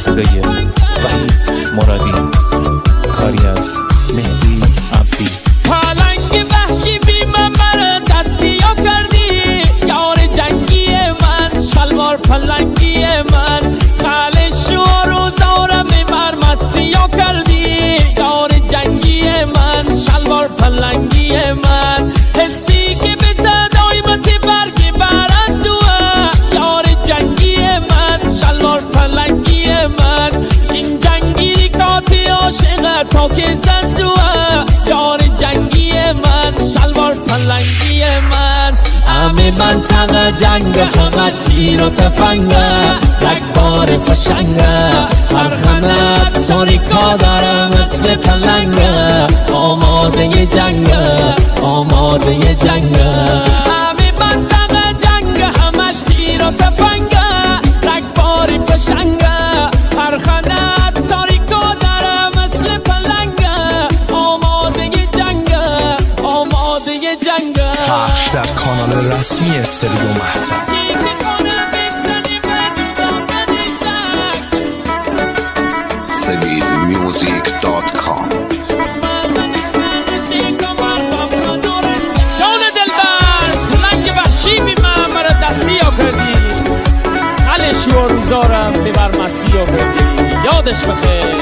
صدای وحید مرادی، کاری از مهدی عبدی. پالنگ وحشی بی من مرا دستیا کردی، یار جنگی من شلوار پلنگی من، خالش و روزارم بر مسیا کردی، یار جنگی من شلوار پلنگی من، حسی که به تدایمت برگ برندوه، یار جنگی من شلوار پلنگی من، این جنگی کاتی عاشق تا که زندوه، یار جنگی من شلوار پلنگی من. همه منطقه جنگ فقط تیر و تفنگه، رگبار فشنگه، هر خمت ساریکا داره مثل پلنگه، آماده جنگه آماده جنگه. همه منطقه جنگ همش تیر و تفنگه، رگبار فشنگه، هر خمت تاریکا داره مثل پلنگه، آماده جنگه آماده جنگه. پخش در کانال رسمی استریو مهتاب. sevilmusic.com. جان دلبر پلنگ وحشی بی من مرا دستیا کردی، خلش و روزارم ببر مسیا کردی، یادش بخیر.